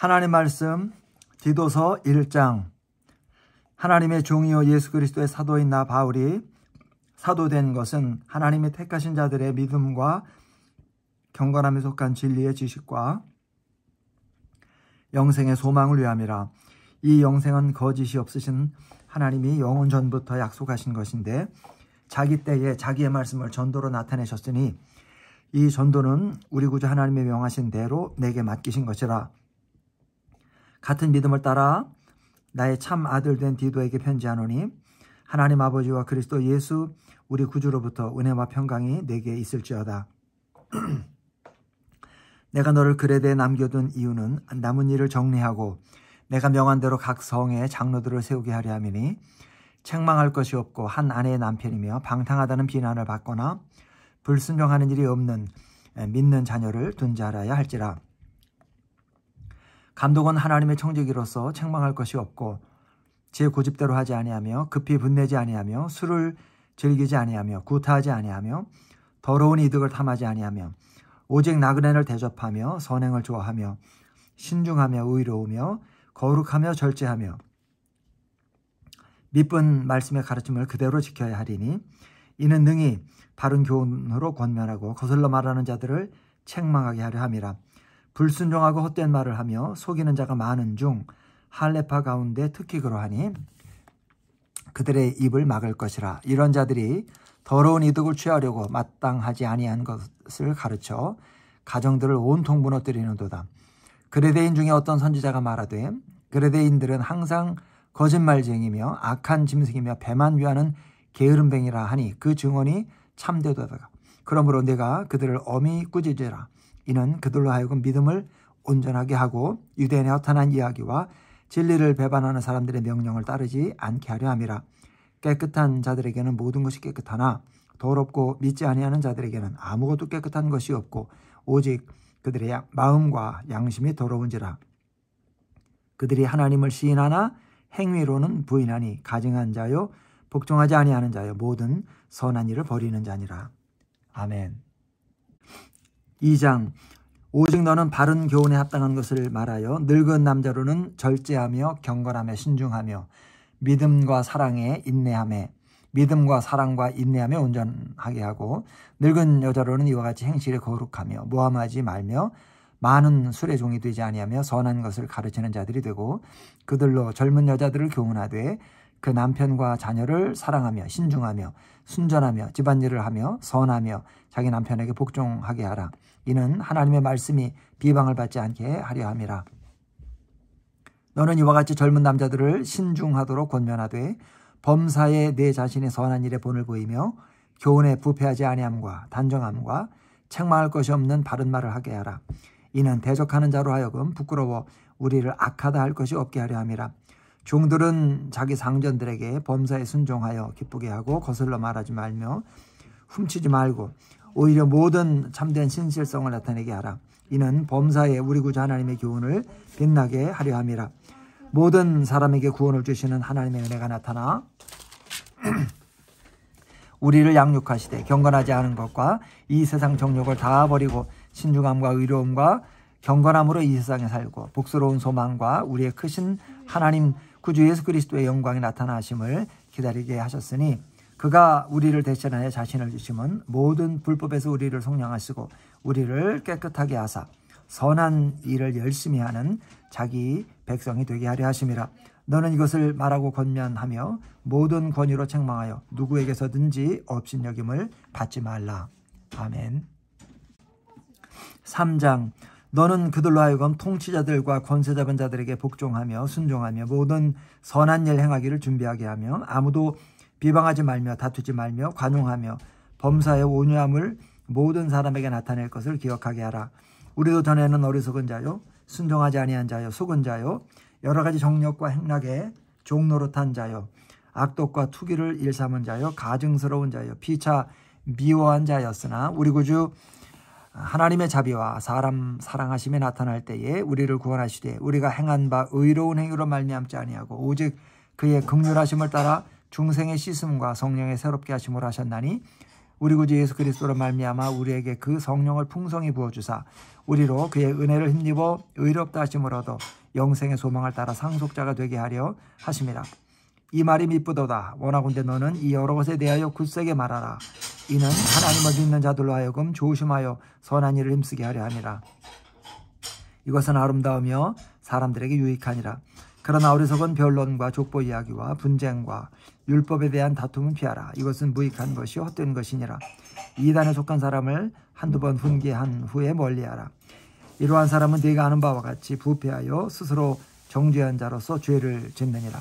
하나님 말씀 디도서 1장. 하나님의 종이요 예수 그리스도의 사도인 나 바울이 사도된 것은 하나님이 택하신 자들의 믿음과 경건함에 속한 진리의 지식과 영생의 소망을 위함이라. 이 영생은 거짓이 없으신 하나님이 영원 전부터 약속하신 것인데 자기 때에 자기의 말씀을 전도로 나타내셨으니 이 전도는 우리 구주 하나님의 명하신 대로 내게 맡기신 것이라. 같은 믿음을 따라 나의 참 아들 된 디도에게 편지하노니 하나님 아버지와 그리스도 예수 우리 구주로부터 은혜와 평강이 내게 있을지어다. 내가 너를 그레데에 남겨둔 이유는 남은 일을 정리하고 내가 명한 대로 각 성에 장로들을 세우게 하려 함이니 책망할 것이 없고 한 아내의 남편이며 방탕하다는 비난을 받거나 불순종하는 일이 없는 믿는 자녀를 둔 자라야 할지라. 감독은 하나님의 청지기로서 책망할 것이 없고 제 고집대로 하지 아니하며 급히 분내지 아니하며 술을 즐기지 아니하며 구타하지 아니하며 더러운 이득을 탐하지 아니하며 오직 나그네를 대접하며 선행을 좋아하며 신중하며 의로우며 거룩하며 절제하며 미쁜 말씀의 가르침을 그대로 지켜야 하리니 이는 능히 바른 교훈으로 권면하고 거슬러 말하는 자들을 책망하게 하려 함이라. 불순종하고 헛된 말을 하며 속이는 자가 많은 중 할례파 가운데 특히 그러하니 그들의 입을 막을 것이라. 이런 자들이 더러운 이득을 취하려고 마땅하지 아니한 것을 가르쳐 가정들을 온통 무너뜨리는도다. 그레데인 중에 어떤 선지자가 말하되 그레데인들은 항상 거짓말쟁이며 악한 짐승이며 배만 위하는 게으름뱅이라 하니 그 증언이 참되도다. 그러므로 내가 그들을 엄히 꾸짖으라. 이는 그들로 하여금 믿음을 온전하게 하고 유대인의 허탄한 이야기와 진리를 배반하는 사람들의 명령을 따르지 않게 하려 함이라. 깨끗한 자들에게는 모든 것이 깨끗하나 더럽고 믿지 아니하는 자들에게는 아무것도 깨끗한 것이 없고 오직 그들의 마음과 양심이 더러운지라. 그들이 하나님을 시인하나 행위로는 부인하니 가증한 자요 복종하지 아니하는 자요 모든 선한 일을 버리는 자니라. 아멘. 2장. 오직 너는 바른 교훈에 합당한 것을 말하여 늙은 남자로는 절제하며 경건하며 신중하며 믿음과 사랑에 인내하며 믿음과 사랑과 인내하며 온전하게 하고 늙은 여자로는 이와 같이 행실에 거룩하며 모함하지 말며 많은 술의 종이 되지 아니하며 선한 것을 가르치는 자들이 되고 그들로 젊은 여자들을 교훈하되 그 남편과 자녀를 사랑하며 신중하며 순전하며 집안일을 하며 선하며 자기 남편에게 복종하게 하라. 이는 하나님의 말씀이 비방을 받지 않게 하려 함이라. 너는 이와 같이 젊은 남자들을 신중하도록 권면하되 범사에 내 자신의 선한 일에 본을 보이며 교훈에 부패하지 아니함과 단정함과 책망할 것이 없는 바른 말을 하게 하라. 이는 대적하는 자로 하여금 부끄러워 우리를 악하다 할 것이 없게 하려 함이라. 종들은 자기 상전들에게 범사에 순종하여 기쁘게 하고 거슬러 말하지 말며 훔치지 말고 오히려 모든 참된 신실성을 나타내게 하라. 이는 범사에 우리 구주 하나님의 교훈을 빛나게 하려 함이라. 모든 사람에게 구원을 주시는 하나님의 은혜가 나타나 우리를 양육하시되 경건하지 않은 것과 이 세상 정욕을 다 버리고 신중함과 의로움과 경건함으로 이 세상에 살고 복스러운 소망과 우리의 크신 하나님 구주 예수 그리스도의 영광이 나타나심을 기다리게 하셨으니 그가 우리를 대신하여 자신을 주심은 모든 불법에서 우리를 속량하시고 우리를 깨끗하게 하사 선한 일을 열심히 하는 자기 백성이 되게 하려 하심이라. 너는 이것을 말하고 권면하며 모든 권위로 책망하여 누구에게서든지 업신여김을 받지 말라. 아멘. 3장. 너는 그들로 하여금 통치자들과 권세 잡은 자들에게 복종하며 순종하며 모든 선한 일 행하기를 준비하게 하며 아무도 비방하지 말며 다투지 말며 관용하며 범사의 온유함을 모든 사람에게 나타낼 것을 기억하게 하라. 우리도 전에는 어리석은 자요 순종하지 아니한 자요 속은 자요 여러 가지 정욕과 행락에 종노릇한 자요 악독과 투기를 일삼은 자요 가증스러운 자요 피차 미워한 자였으나 우리 구주 하나님의 자비와 사람 사랑하심이 나타날 때에 우리를 구원하시되 우리가 행한 바 의로운 행위로 말미암지 아니하고 오직 그의 긍휼하심을 따라 중생의 씻음과 성령의 새롭게 하심을 하셨나니 우리 구주 예수 그리스도로 말미암아 우리에게 그 성령을 풍성히 부어주사 우리로 그의 은혜를 힘입어 의롭다 하심을 얻어 영생의 소망을 따라 상속자가 되게 하려 하심이라. 이 말이 미쁘도다. 원하건대 너는 이 여러 것에 대하여 굳세게 말하라. 이는 하나님을 믿는 자들로 하여금 조심하여 선한 일을 힘쓰게 하려 함이라. 이것은 아름다우며 사람들에게 유익하니라. 그러나 어리석은 변론과 족보 이야기와 분쟁과 율법에 대한 다툼은 피하라. 이것은 무익한 것이 헛된 것이니라. 이단에 속한 사람을 한두 번 훈계한 후에 멀리하라. 이러한 사람은 네가 아는 바와 같이 부패하여 스스로 정죄한 자로서 죄를 짓느니라.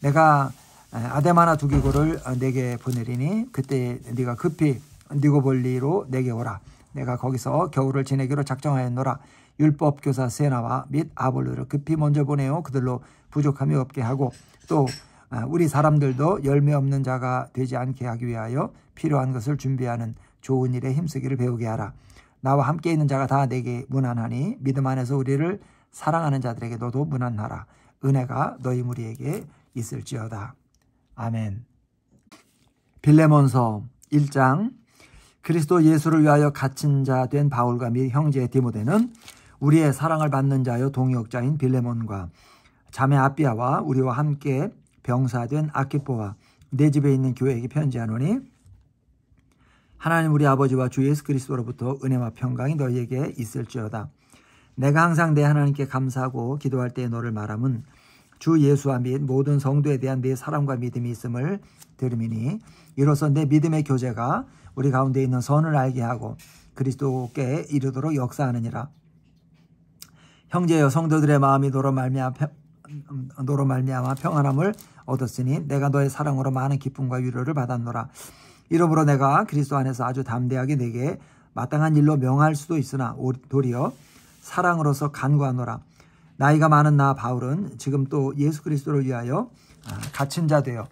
내가 아데마나 두기고를 내게 보내리니 그때 네가 급히 니고볼리로 내게 오라. 내가 거기서 겨울을 지내기로 작정하였노라. 율법 교사 세나와 및 아볼로를 급히 먼저 보내어 그들로 부족함이 없게 하고 또 우리 사람들도 열매 없는 자가 되지 않게 하기 위하여 필요한 것을 준비하는 좋은 일에 힘쓰기를 배우게 하라. 나와 함께 있는 자가 다 내게 무난하니 믿음 안에서 우리를 사랑하는 자들에게 너도 무난하라. 은혜가 너희 무리에게 있을지어다. 아멘. 빌레몬서 1장. 그리스도 예수를 위하여 갇힌 자 된 바울과 및 형제 디모데는 우리의 사랑을 받는 자여 동역자인 빌레몬과 자매 아비아와 우리와 함께 병사된 아키포와 내 집에 있는 교회에게 편지하노니 하나님 우리 아버지와 주 예수 그리스도로부터 은혜와 평강이 너희에게 있을지어다. 내가 항상 내 하나님께 감사하고 기도할 때에 너를 말함은 주 예수와 및 모든 성도에 대한 내 사랑과 믿음이 있음을 들음이니 이로써 내 믿음의 교제가 우리 가운데 있는 선을 알게 하고 그리스도께 이르도록 역사하느니라. 형제여 성도들의 마음이 너로 말미암아 평안함을 얻었으니 내가 너의 사랑으로 많은 기쁨과 위로를 받았노라. 이러므로 내가 그리스도 안에서 아주 담대하게 내게 마땅한 일로 명할 수도 있으나 도리어 사랑으로서 간구하노라. 나이가 많은 나 바울은 지금 또 예수 그리스도를 위하여 갇힌 자 되어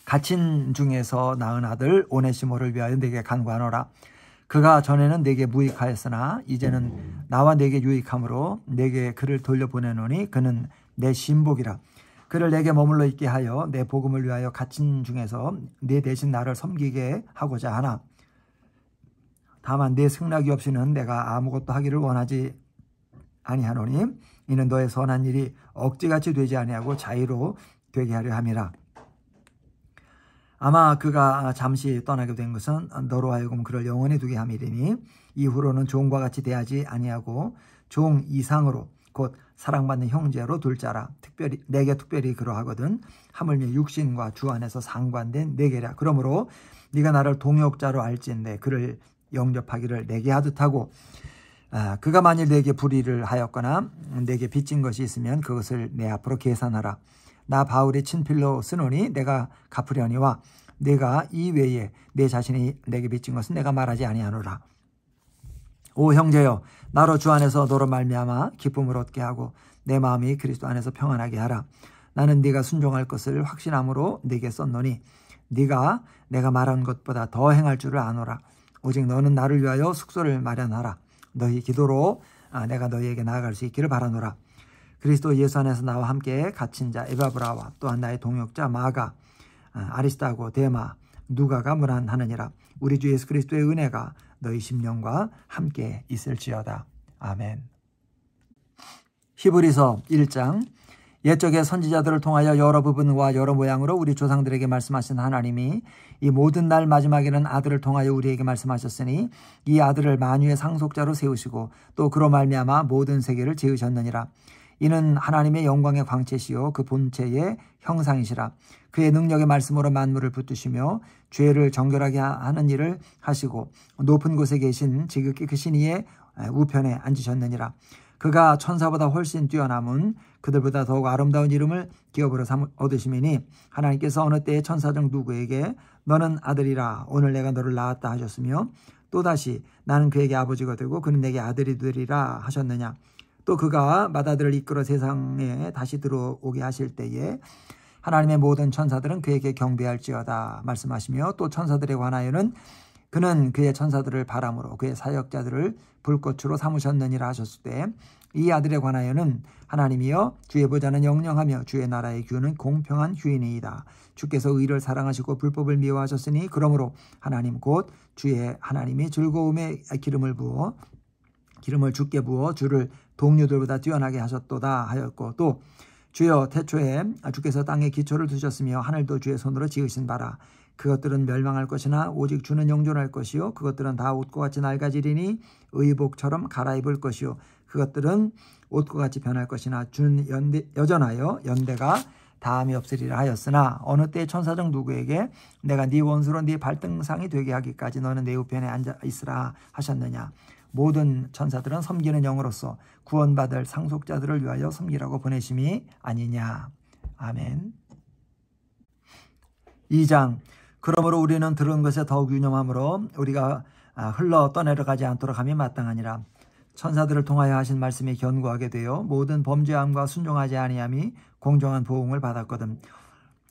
갇힌 중에서 낳은 아들 오네시모를 위하여 내게 간구하노라. 그가 전에는 내게 무익하였으나 이제는 나와 내게 유익함으로 내게 그를 돌려보내노니 그는 내 신복이라. 그를 내게 머물러 있게 하여 내 복음을 위하여 갇힌 중에서 내 대신 나를 섬기게 하고자 하나 다만 내 승낙이 없이는 내가 아무것도 하기를 원하지 아니하노니 이는 너의 선한 일이 억지같이 되지 아니하고 자유로 되게 하려 함이라. 아마 그가 잠시 떠나게 된 것은 너로 하여금 그를 영원히 두게 함이리니 이후로는 종과 같이 대하지 아니하고 종 이상으로 곧 사랑받는 형제로 둘 자라. 내게 특별히 그러하거든. 하물며 육신과 주 안에서 상관된 내게라. 그러므로 네가 나를 동역자로 알지인데 그를 영접하기를 내게 하듯 하고 그가 만일 내게 불의를 하였거나 내게 빚진 것이 있으면 그것을 내 앞으로 계산하라. 나 바울이 친필로 쓰노니 내가 갚으려니와 내가 이외에 내 자신이 내게 빚진 것은 내가 말하지 아니하노라. 오 형제여 나로 주 안에서 너로 말미암아 기쁨을 얻게 하고 내 마음이 그리스도 안에서 평안하게 하라. 나는 네가 순종할 것을 확신함으로 네게 썼노니 네가 내가 말한 것보다 더 행할 줄을 아노라. 오직 너는 나를 위하여 숙소를 마련하라. 너희 기도로 내가 너희에게 나아갈 수 있기를 바라노라. 그리스도 예수 안에서 나와 함께 갇힌 자 에바브라와 또한 나의 동역자 마가 아리스타고 데마 누가가 문안하느니라. 우리 주 예수 그리스도의 은혜가 너희 심령과 함께 있을지어다. 아멘. 히브리서 1장. 옛적의 선지자들을 통하여 여러 부분과 여러 모양으로 우리 조상들에게 말씀하신 하나님이 이 모든 날 마지막에는 아들을 통하여 우리에게 말씀하셨으니 이 아들을 만유의 상속자로 세우시고 또 그로 말미암아 모든 세계를 지으셨느니라. 이는 하나님의 영광의 광채시요 그 본체의 형상이시라. 그의 능력의 말씀으로 만물을 붙드시며 죄를 정결하게 하는 일을 하시고 높은 곳에 계신 지극히 크신 이의 우편에 앉으셨느니라. 그가 천사보다 훨씬 뛰어남은 그들보다 더욱 아름다운 이름을 기업으로 얻으시미니 하나님께서 어느 때에 천사 중 누구에게 너는 아들이라 오늘 내가 너를 낳았다 하셨으며 또다시 나는 그에게 아버지가 되고 그는 내게 아들이 되리라 하셨느냐. 또 그가 맏아들을 이끌어 세상에 다시 들어오게 하실 때에 하나님의 모든 천사들은 그에게 경배할지어다 말씀하시며 또 천사들에 관하여는 그는 그의 천사들을 바람으로 그의 사역자들을 불꽃으로 삼으셨느니라 하셨을 때 이 아들에 관하여는 하나님이여 주의 보좌는 영영하며 주의 나라의 규는 공평한 규이니이다. 주께서 의를 사랑하시고 불법을 미워하셨으니 그러므로 하나님 곧 주의 하나님이 즐거움에 기름을 주께 부어 주를 동료들보다 뛰어나게 하셨도다 하였고 또 주여 태초에 주께서 땅에 기초를 두셨으며 하늘도 주의 손으로 지으신 바라. 그것들은 멸망할 것이나 오직 주는 영존할 것이요 그것들은 다 옷과 같이 낡아지리니 의복처럼 갈아입을 것이요 그것들은 옷과 같이 변할 것이나 주는 여전하여 연대가 다함이 없으리라 하였으나 어느 때 천사장 누구에게 내가 네 원수로 네 발등상이 되게 하기까지 너는 내 우편에 앉아 있으라 하셨느냐. 모든 천사들은 섬기는 영으로서 구원받을 상속자들을 위하여 섬기라고 보내심이 아니냐. 아멘. 2장. 그러므로 우리는 들은 것에 더욱 유념하므로 우리가 흘러 떠내려가지 않도록 함이 마땅하니라. 천사들을 통하여 하신 말씀이 견고하게 되어 모든 범죄함과 순종하지 아니함이 공정한 보응을 받았거든.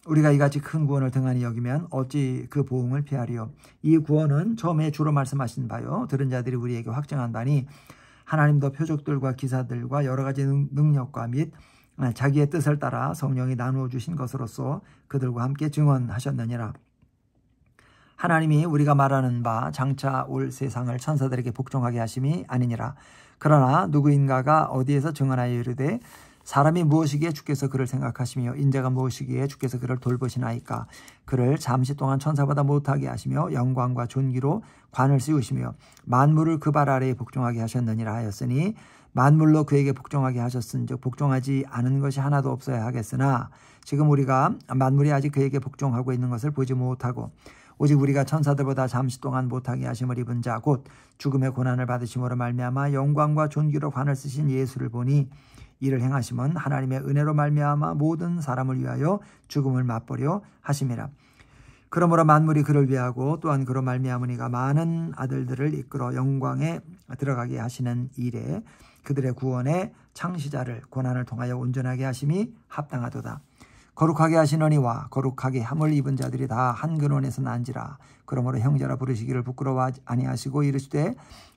우리가 이같이 큰 구원을 등한히 여기면 어찌 그 보응을 피하리요. 이 구원은 처음에 주로 말씀하신 바요 들은 자들이 우리에게 확증한 바니 하나님도 표적들과 기사들과 여러 가지 능력과 및 자기의 뜻을 따라 성령이 나누어 주신 것으로서 그들과 함께 증언하셨느니라. 하나님이 우리가 말하는 바 장차 올 세상을 천사들에게 복종하게 하심이 아니니라. 그러나 누구인가가 어디에서 증언하여 이르되 사람이 무엇이기에 주께서 그를 생각하시며 인자가 무엇이기에 주께서 그를 돌보시나이까. 그를 잠시 동안 천사보다 못하게 하시며 영광과 존귀로 관을 씌우시며 만물을 그 발 아래에 복종하게 하셨느니라 하였으니 만물로 그에게 복종하게 하셨은즉 복종하지 않은 것이 하나도 없어야 하겠으나 지금 우리가 만물이 아직 그에게 복종하고 있는 것을 보지 못하고 오직 우리가 천사들보다 잠시 동안 못하게 하심을 입은 자 곧 죽음의 고난을 받으심으로 말미암아 영광과 존귀로 관을 쓰신 예수를 보니 이를 행하심은 하나님의 은혜로 말미암아 모든 사람을 위하여 죽음을 맛보려 하심이라. 그러므로 만물이 그를 위하고 또한 그로 말미암으니가 많은 아들들을 이끌어 영광에 들어가게 하시는 일에 그들의 구원의 창시자를 고난을 통하여 온전하게 하심이 합당하도다. 거룩하게 하시노니와 거룩하게 함을 입은 자들이 다 한 근원에서 난지라. 그러므로 형제라 부르시기를 부끄러워 아니하시고 이르시되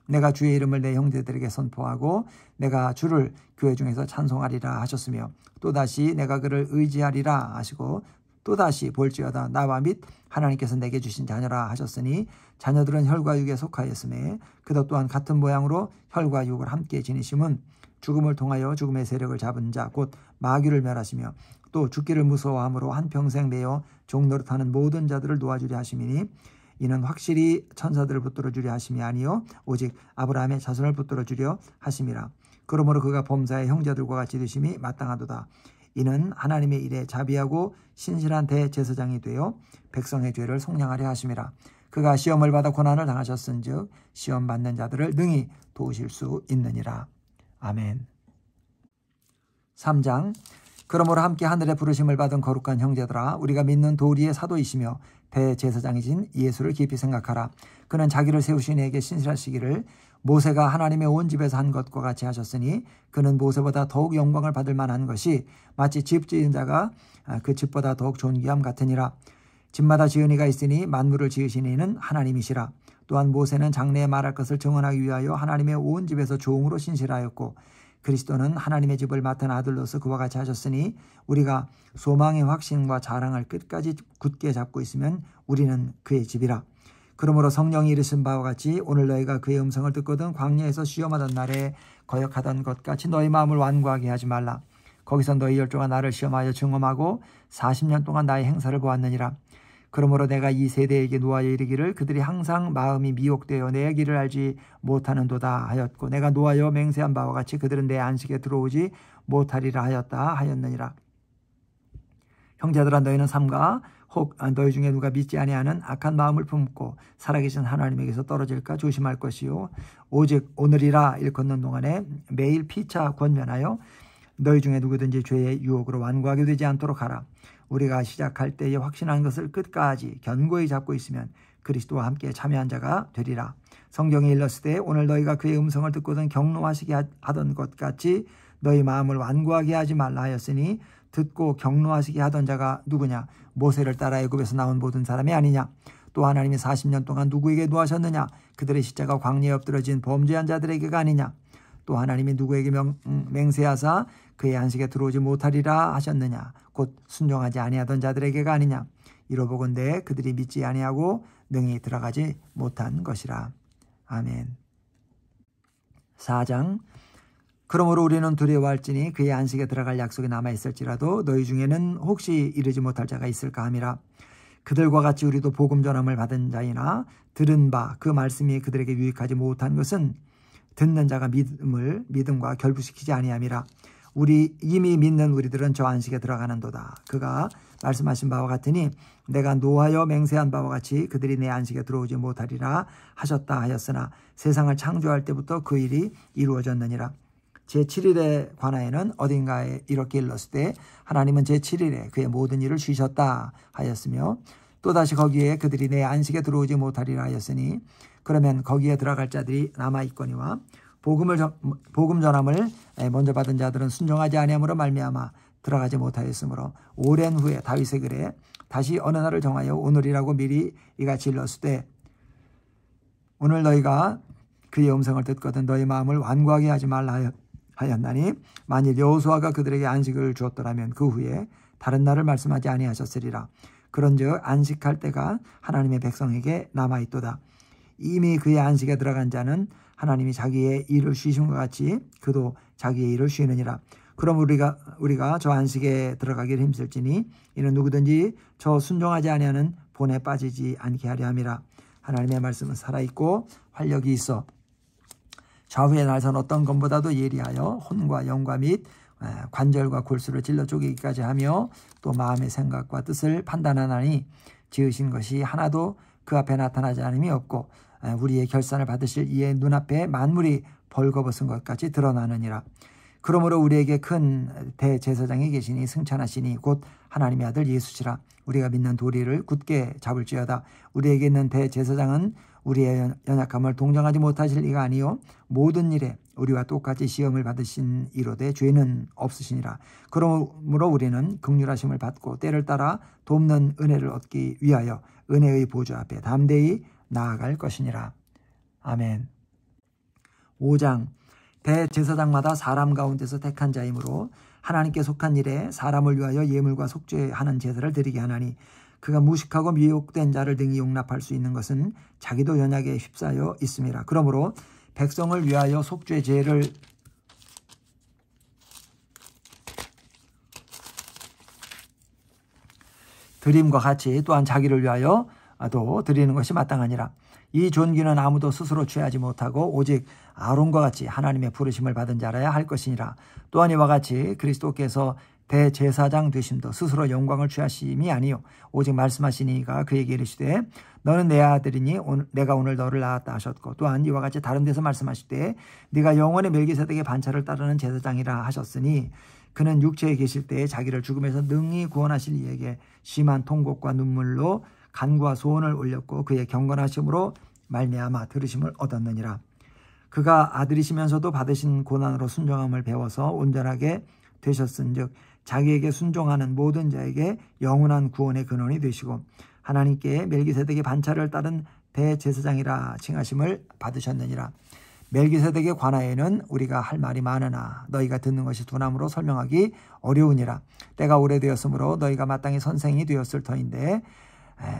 내가 주의 이름을 내 형제들에게 선포하고 내가 주를 교회 중에서 찬송하리라 하셨으며 또다시 내가 그를 의지하리라 하시고 또다시 볼지어다 나와 및 하나님께서 내게 주신 자녀라 하셨으니 자녀들은 혈과 육에 속하였음에 그도 또한 같은 모양으로 혈과 육을 함께 지니심은 죽음을 통하여 죽음의 세력을 잡은 자 곧 마귀를 멸하시며 또 죽기를 무서워함으로 한평생 매여 종노릇하는 모든 자들을 놓아주려 하심이니 이는 확실히 천사들을 붙들어 주려 하심이 아니요 오직 아브라함의 자손을 붙들어 주려 하심이라. 그러므로 그가 범사의 형제들과 같이 되심이 마땅하도다. 이는 하나님의 일에 자비하고 신실한 대제사장이 되어 백성의 죄를 속량하려 하심이라. 그가 시험을 받아 고난을 당하셨은즉 시험 받는 자들을 능히 도우실 수 있느니라. 아멘. 3장. 그러므로 함께 하늘에 부르심을 받은 거룩한 형제들아 우리가 믿는 도리의 사도이시며 대제사장이신 예수를 깊이 생각하라. 그는 자기를 세우신 이에게 신실하시기를 모세가 하나님의 온 집에서 한 것과 같이 하셨으니 그는 모세보다 더욱 영광을 받을 만한 것이 마치 집 지은 자가 그 집보다 더욱 존귀함 같으니라. 집마다 지은이가 있으니 만물을 지으신 이는 하나님이시라. 또한 모세는 장래에 말할 것을 증언하기 위하여 하나님의 온 집에서 종으로 신실하였고 그리스도는 하나님의 집을 맡은 아들로서 그와 같이 하셨으니 우리가 소망의 확신과 자랑을 끝까지 굳게 잡고 있으면 우리는 그의 집이라. 그러므로 성령이 이르신 바와 같이 오늘 너희가 그의 음성을 듣거든 광야에서 시험하던 날에 거역하던 것 같이 너희 마음을 완고하게 하지 말라. 거기서 너희 열조가 나를 시험하여 증험하고 40년 동안 나의 행사를 보았느니라. 그러므로 내가 이 세대에게 노하여 이르기를 그들이 항상 마음이 미혹되어 내 길을 알지 못하는도다 하였고 내가 노하여 맹세한 바와 같이 그들은 내 안식에 들어오지 못하리라 하였느니라. 형제들아 너희는 삼가 혹 너희 중에 누가 믿지 아니하는 악한 마음을 품고 살아계신 하나님에게서 떨어질까 조심할 것이요 오직 오늘이라 일컫는 동안에 매일 피차 권면하여 너희 중에 누구든지 죄의 유혹으로 완고하게 되지 않도록 하라. 우리가 시작할 때에 확신한 것을 끝까지 견고히 잡고 있으면 그리스도와 함께 참여한 자가 되리라. 성경에 일렀을 때 오늘 너희가 그의 음성을 듣고는 경노하시게 하던 것 같이 너희 마음을 완고하게 하지 말라 하였으니 듣고 경노하시게 하던 자가 누구냐? 모세를 따라 애굽에서 나온 모든 사람이 아니냐? 또 하나님이 40년 동안 누구에게 노하셨느냐? 그들의 시체가 광야에 엎드러진 범죄한 자들에게가 아니냐? 또 하나님이 누구에게 맹세하사 그의 안식에 들어오지 못하리라 하셨느냐? 곧 순종하지 아니하던 자들에게가 아니냐? 이로보건대 그들이 믿지 아니하고 능히 들어가지 못한 것이라. 아멘. 4장. 그러므로 우리는 두려워할지니 그의 안식에 들어갈 약속이 남아있을지라도 너희 중에는 혹시 이르지 못할 자가 있을까 함이라. 그들과 같이 우리도 복음 전함을 받은 자이나 들은 바 그 말씀이 그들에게 유익하지 못한 것은 듣는 자가 믿음과 결부시키지 아니함이라. 이미 믿는 우리들은 저 안식에 들어가는도다. 그가 말씀하신 바와 같으니 내가 노하여 맹세한 바와 같이 그들이 내 안식에 들어오지 못하리라 하셨다 하였으나 세상을 창조할 때부터 그 일이 이루어졌느니라. 제7일에 관하여는 어딘가에 이렇게 일렀을 때 하나님은 제7일에 그의 모든 일을 쉬셨다 하였으며 또다시 거기에 그들이 내 안식에 들어오지 못하리라 하였으니 그러면 거기에 들어갈 자들이 남아있거니와 복음 전함을 먼저 받은 자들은 순종하지 아니함으로 말미암아 들어가지 못하였으므로 오랜 후에 다윗의 글에 다시 어느 날을 정하여 오늘이라고 미리 이같이 일렀을 때 오늘 너희가 그의 음성을 듣거든 너희 마음을 완고하게 하지 말라 하였나니 만일 여호수아가 그들에게 안식을 주었더라면 그 후에 다른 날을 말씀하지 아니하셨으리라. 그런즉 안식할 때가 하나님의 백성에게 남아있도다. 이미 그의 안식에 들어간 자는 하나님이 자기의 일을 쉬신 것 같이 그도 자기의 일을 쉬느니라. 그럼 우리가 저 안식에 들어가기를 힘쓸지니 이는 누구든지 저 순종하지 아니하는 본에 빠지지 않게 하려 함이라. 하나님의 말씀은 살아있고 활력이 있어 좌우의 날선 어떤 것보다도 예리하여 혼과 영과 및 관절과 골수를 찔러 쪼개기까지 하며 또 마음의 생각과 뜻을 판단하나니 지으신 것이 하나도 그 앞에 나타나지 않음이 없고 우리의 결산을 받으실 이의 눈앞에 만물이 벌거벗은 것 같이 드러나느니라. 그러므로 우리에게 큰 대제사장이 계시니 승천하시니 곧 하나님의 아들 예수시라. 우리가 믿는 도리를 굳게 잡을지어다. 우리에게 있는 대제사장은 우리의 연약함을 동정하지 못하실 이가 아니요 모든 일에 우리와 똑같이 시험을 받으신 이로되 죄는 없으시니라. 그러므로 우리는 긍휼하심을 받고 때를 따라 돕는 은혜를 얻기 위하여 은혜의 보좌 앞에 담대히 나아갈 것이니라. 아멘. 5장. 대제사장마다 사람 가운데서 택한 자이므로 하나님께 속한 일에 사람을 위하여 예물과 속죄하는 제사를 드리게 하나니 그가 무식하고 미혹된 자를 등이 용납할 수 있는 것은 자기도 연약에 휩싸여 있음이라. 그러므로 백성을 위하여 속죄 제를 드림과 같이 또한 자기를 위하여도 드리는 것이 마땅하니라. 이 존귀는 아무도 스스로 취하지 못하고 오직 아론과 같이 하나님의 부르심을 받은 자라야 할 것이니라. 또한 이와 같이 그리스도께서 대제사장 되심도 스스로 영광을 취하심이 아니요 오직 말씀하시니가 그에게 이르시되 너는 내 아들이니 내가 오늘 너를 낳았다 하셨고 또한 이와 같이 다른 데서 말씀하시되 네가 영원의 멜기세덱의 반차를 따르는 제사장이라 하셨으니 그는 육체에 계실 때에 자기를 죽음에서 능히 구원하실 이에게 심한 통곡과 눈물로 간구와 소원을 올렸고 그의 경건하심으로 말미암아 들으심을 얻었느니라. 그가 아들이시면서도 받으신 고난으로 순종함을 배워서 온전하게 되셨은즉 자기에게 순종하는 모든 자에게 영원한 구원의 근원이 되시고 하나님께 멜기세덱의 반차를 따른 대제사장이라 칭하심을 받으셨느니라. 멜기세덱에 관하여는 우리가 할 말이 많으나 너희가 듣는 것이 둔함으로 설명하기 어려우니라. 때가 오래되었으므로 너희가 마땅히 선생이 되었을 터인데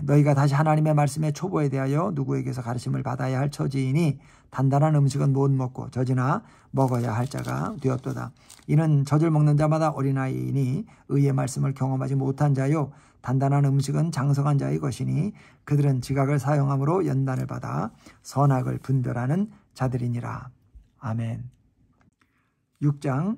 너희가 다시 하나님의 말씀의 초보에 대하여 누구에게서 가르침을 받아야 할 처지이니 단단한 음식은 못 먹고 젖이나 먹어야 할 자가 되었도다. 이는 젖을 먹는 자마다 어린아이이니 의의 말씀을 경험하지 못한 자요 단단한 음식은 장성한 자의 것이니 그들은 지각을 사용함으로 연단을 받아 선악을 분별하는 자들이니라. 아멘. 6장.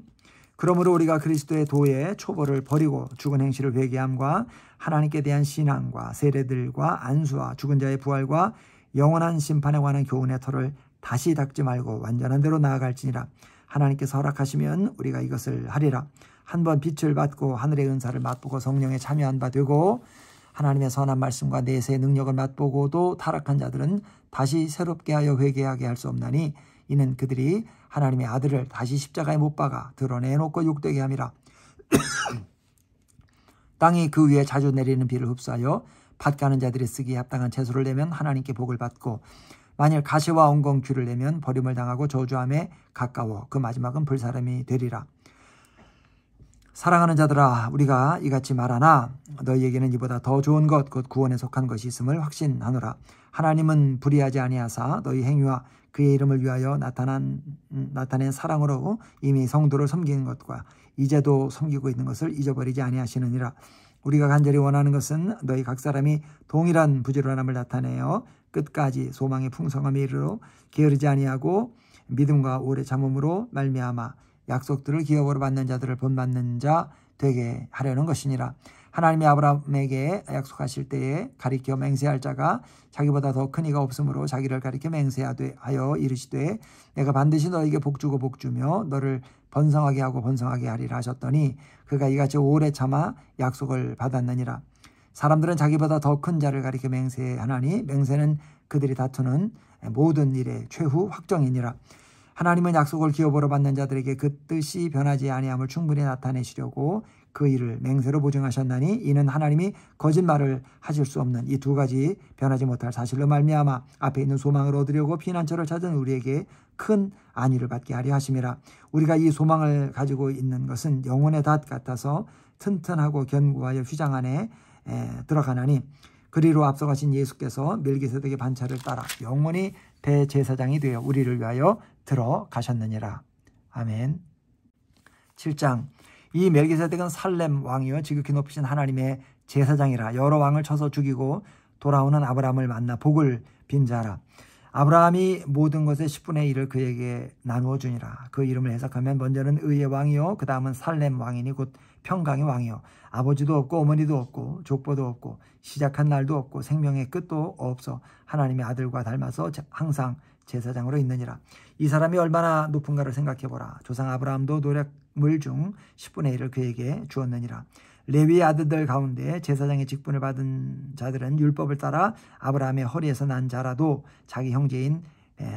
그러므로 우리가 그리스도의 도의 초보를 버리고 죽은 행실을 회개함과 하나님께 대한 신앙과 세례들과 안수와 죽은 자의 부활과 영원한 심판에 관한 교훈의 터를 다시 닦지 말고 완전한 대로 나아갈지니라. 하나님께서 허락하시면 우리가 이것을 하리라. 한번 빛을 받고 하늘의 은사를 맛보고 성령에 참여한 바 되고 하나님의 선한 말씀과 내세의 능력을 맛보고도 타락한 자들은 다시 새롭게 하여 회개하게 할 수 없나니 이는 그들이 하나님의 아들을 다시 십자가에 못 박아 드러내놓고 욕되게 함이라. 땅이 그 위에 자주 내리는 비를 흡수하여 밭가는 자들이 쓰기에 합당한 채소를 내면 하나님께 복을 받고 만일 가시와 엉겅 귤을 내면 버림을 당하고 저주함에 가까워 그 마지막은 불사름이 되리라. 사랑하는 자들아, 우리가 이같이 말하나 너희에게는 이보다 더 좋은 것 곧 구원에 속한 것이 있음을 확신하노라. 하나님은 불의하지 아니하사 너희 행위와 그의 이름을 위하여 나타낸 사랑으로 이미 성도를 섬기는 것과 이제도 섬기고 있는 것을 잊어버리지 아니하시느니라. 우리가 간절히 원하는 것은 너희 각 사람이 동일한 부지런함을 나타내어 끝까지 소망의 풍성함에 이르러 게으르지 아니하고 믿음과 오래 참음으로 말미암아 약속들을 기업으로 받는 자들을 본받는 자 되게 하려는 것이니라. 하나님이 아브라함에게 약속하실 때에 가리켜 맹세할 자가 자기보다 더 큰 이가 없으므로 자기를 가리켜 맹세하여 이르시되 내가 반드시 너에게 복주고 복주며 너를 번성하게 하고 번성하게 하리라 하셨더니 그가 이같이 오래 참아 약속을 받았느니라. 사람들은 자기보다 더 큰 자를 가리켜 맹세하나니 맹세는 그들이 다투는 모든 일의 최후 확정이니라. 하나님은 약속을 기업으로 받는 자들에게 그 뜻이 변하지 아니함을 충분히 나타내시려고 그 일을 맹세로 보증하셨나니 이는 하나님이 거짓말을 하실 수 없는 이 두 가지 변하지 못할 사실로 말미암아 앞에 있는 소망을 얻으려고 피난처를 찾은 우리에게 큰 안위를 받게 하려 하심이라. 우리가 이 소망을 가지고 있는 것은 영혼의 닷 같아서 튼튼하고 견고하여 휘장 안에 들어가나니 그리로 앞서가신 예수께서 멜기세덱의 반차를 따라 영원히 대제사장이 되어 우리를 위하여 들어가셨느니라. 아멘. 7장. 이 멜기세덱은 살렘 왕이요 지극히 높으신 하나님의 제사장이라. 여러 왕을 쳐서 죽이고 돌아오는 아브라함을 만나 복을 빈 자라. 아브라함이 모든 것의 10분의 1을 그에게 나누어 주니라. 그 이름을 해석하면 먼저는 의의 왕이요 그 다음은 살렘 왕이니 곧 평강의 왕이요 아버지도 없고 어머니도 없고 족보도 없고 시작한 날도 없고 생명의 끝도 없어 하나님의 아들과 닮아서 항상 제사장으로 있느니라. 이 사람이 얼마나 높은가를 생각해보라. 조상 아브라함도 노력물 중 10분의 1을 그에게 주었느니라. 레위의 아들들 가운데 제사장의 직분을 받은 자들은 율법을 따라 아브라함의 허리에서 난 자라도 자기 형제인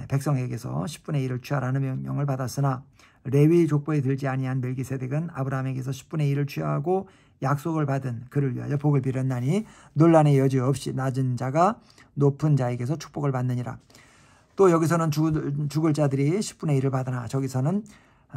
백성에게서 10분의 1을 취하라는 명령을 받았으나 레위 족보에 들지 아니한 멜기세덱은 아브라함에게서 10분의 1을 취하고 약속을 받은 그를 위하여 복을 빌었나니 논란의 여지 없이 낮은 자가 높은 자에게서 축복을 받느니라. 또 여기서는 죽을 자들이 10분의 1을 받으나 저기서는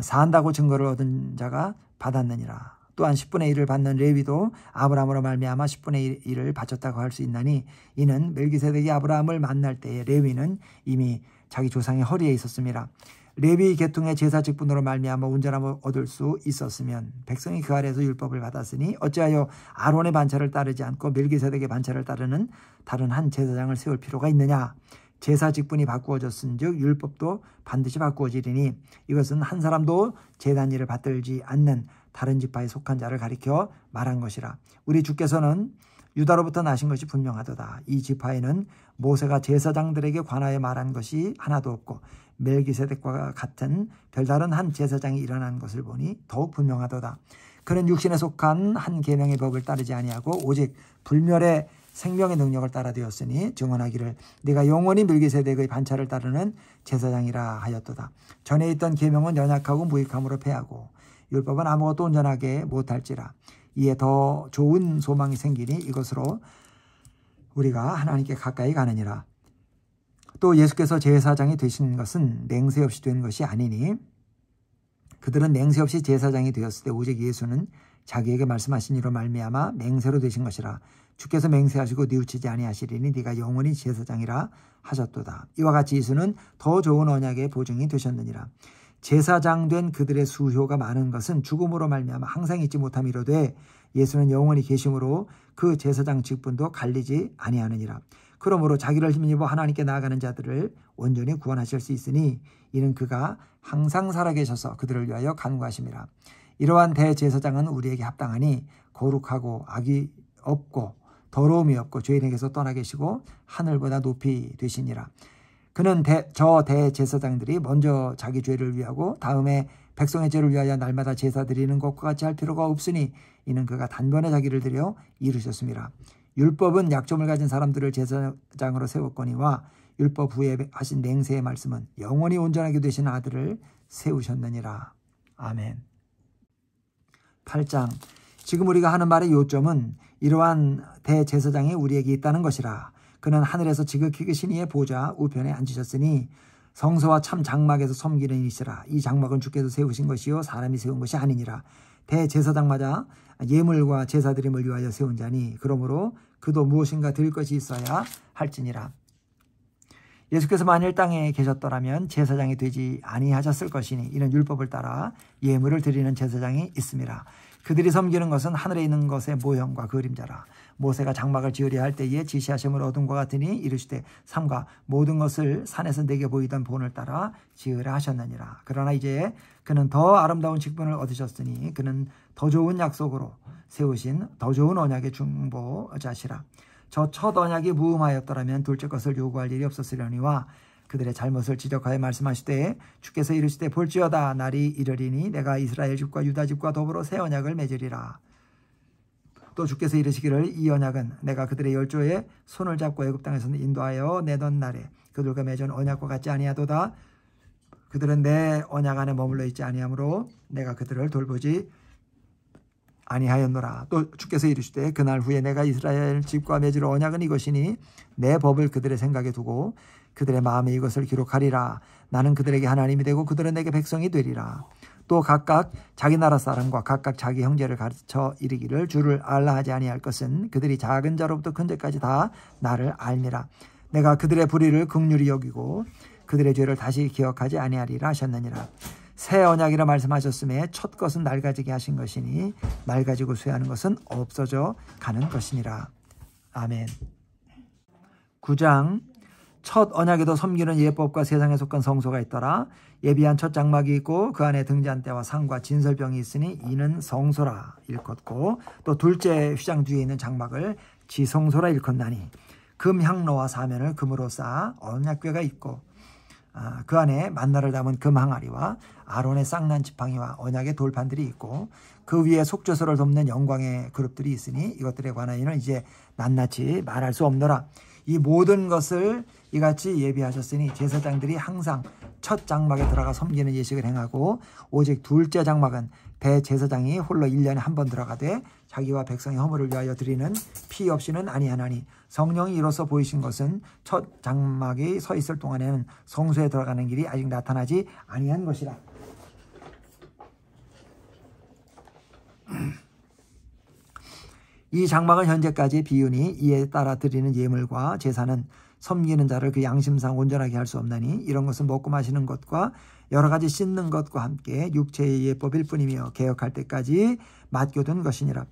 산다고 증거를 얻은 자가 받았느니라. 또한 10분의 1을 받는 레위도 아브라함으로 말미암아 10분의 1을 바쳤다고 할 수 있나니 이는 멜기세덱이 아브라함을 만날 때에 레위는 이미 자기 조상의 허리에 있었습니다. 레위 계통의 제사 직분으로 말미암아 온전함을 얻을 수 있었으면 백성이 그 아래에서 율법을 받았으니 어찌하여 아론의 반차를 따르지 않고 멜기세덱의 반차를 따르는 다른 한 제사장을 세울 필요가 있느냐. 제사 직분이 바꾸어졌은즉 율법도 반드시 바꾸어지리니 이것은 한 사람도 제단 일을 받들지 않는 다른 지파에 속한 자를 가리켜 말한 것이라. 우리 주께서는 유다로부터 나신 것이 분명하도다. 이 지파에는 모세가 제사장들에게 관하여 말한 것이 하나도 없고 멜기세덱과 같은 별다른 한 제사장이 일어난 것을 보니 더욱 분명하도다. 그는 육신에 속한 한 계명의 법을 따르지 아니하고 오직 불멸의 생명의 능력을 따라 되었으니 증언하기를 네가 영원히 멜기세덱의 반차를 따르는 제사장이라 하였도다. 전에 있던 계명은 연약하고 무익함으로 패하고 율법은 아무것도 온전하게 못할지라. 이에 더 좋은 소망이 생기니 이것으로 우리가 하나님께 가까이 가느니라. 또 예수께서 제사장이 되신 것은 맹세 없이 된 것이 아니니 그들은 맹세 없이 제사장이 되었을 때 오직 예수는 자기에게 말씀하신 이로 말미암아 맹세로 되신 것이라. 주께서 맹세하시고 뉘우치지 아니하시리니 네가 영원히 제사장이라 하셨도다. 이와 같이 예수는 더 좋은 언약의 보증이 되셨느니라. 제사장 된 그들의 수효가 많은 것은 죽음으로 말미암아 항상 잊지 못함이로되 예수는 영원히 계심으로 그 제사장 직분도 갈리지 아니하느니라. 그러므로 자기를 힘입어 하나님께 나아가는 자들을 온전히 구원하실 수 있으니 이는 그가 항상 살아계셔서 그들을 위하여 간구하심이라. 이러한 대제사장은 우리에게 합당하니 거룩하고 악이 없고 더러움이 없고 죄인에게서 떠나 계시고 하늘보다 높이 되시니라. 그는 저 대제사장들이 먼저 자기 죄를 위하고 다음에 백성의 죄를 위하여 날마다 제사 드리는 것과 같이 할 필요가 없으니 이는 그가 단번에 자기를 드려 이루셨습니다. 율법은 약점을 가진 사람들을 제사장으로 세웠거니와 율법 후에 하신 맹세의 말씀은 영원히 온전하게 되신 아들을 세우셨느니라. 아멘. 8장. 지금 우리가 하는 말의 요점은 이러한 대제사장이 우리에게 있다는 것이라. 그는 하늘에서 지극히 크신 이의 보좌 우편에 앉으셨으니 성소와 참 장막에서 섬기는 이시라. 이 장막은 주께서 세우신 것이요 사람이 세운 것이 아니니라. 대제사장마다 예물과 제사드림을 위하여 세운 자니 그러므로 그도 무엇인가 드릴 것이 있어야 할지니라. 예수께서 만일 땅에 계셨더라면 제사장이 되지 아니하셨을 것이니 이는 율법을 따라 예물을 드리는 제사장이 있음이라. 그들이 섬기는 것은 하늘에 있는 것의 모형과 그림자라. 모세가 장막을 지으려 할 때에 지시하심을 얻은 것 같으니 이르시되 삼가 모든 것을 산에서 내게 보이던 본을 따라 지으라 하셨느니라. 그러나 이제 그는 더 아름다운 직분을 얻으셨으니 그는 더 좋은 약속으로 세우신 더 좋은 언약의 중보자시라. 저 첫 언약이 무음하였더라면 둘째 것을 요구할 일이 없었으려니와 그들의 잘못을 지적하여 말씀하시되 주께서 이르시되 볼지어다 날이 이르리니 내가 이스라엘 집과 유다 집과 더불어 새 언약을 맺으리라. 또 주께서 이르시기를 이 언약은 내가 그들의 열조에 손을 잡고 애굽 땅에서 인도하여 내던 날에 그들과 맺은 언약과 같지 아니하도다. 그들은 내 언약 안에 머물러 있지 아니하므로 내가 그들을 돌보지 아니하였노라. 또 주께서 이르시되 그날 후에 내가 이스라엘 집과 맺을 언약은 이것이니 내 법을 그들의 생각에 두고 그들의 마음에 이것을 기록하리라. 나는 그들에게 하나님이 되고 그들은 내게 백성이 되리라. 또 각각 자기 나라 사람과 각각 자기 형제를 가르쳐 이르기를 주를 알라 하지 아니할 것은 그들이 작은 자로부터 큰 자까지 다 나를 알미라. 내가 그들의 불의를 긍휼히 여기고 그들의 죄를 다시 기억하지 아니하리라 하셨느니라. 새 언약이라 말씀하셨음에 첫 것은 낡아지게 하신 것이니 낡아지고 쇠하는 것은 없어져 가는 것이니라. 아멘. 9장 첫 언약에도 섬기는 예법과 세상에 속한 성소가 있더라. 예비한 첫 장막이 있고 그 안에 등잔대와 상과 진설병이 있으니 이는 성소라 일컫고 또 둘째 휘장 뒤에 있는 장막을 지성소라 일컫나니 금 향로와 사면을 금으로 쌓아 언약궤가 있고 그 안에 만나를 담은 금 항아리와 아론의 쌍난 지팡이와 언약의 돌판들이 있고 그 위에 속죄소를 돕는 영광의 그룹들이 있으니 이것들에 관하여는 이제 낱낱이 말할 수 없노라. 이 모든 것을 이같이 예비하셨으니 제사장들이 항상 첫 장막에 들어가 섬기는 예식을 행하고 오직 둘째 장막은 대제사장이 홀로 1년에 한 번 들어가되 자기와 백성의 허물을 위하여 드리는 피 없이는 아니하나니 성령이 이로써 보이신 것은 첫 장막이 서 있을 동안에는 성소에 들어가는 길이 아직 나타나지 아니한 것이라. 이 장막은 현재까지 비유니 이에 따라 드리는 예물과 제사는 섬기는 자를 그 양심상 온전하게 할 수 없나니 이런 것은 먹고 마시는 것과 여러 가지 씻는 것과 함께 육체의 예법일 뿐이며 개혁할 때까지 맡겨둔 것이니라.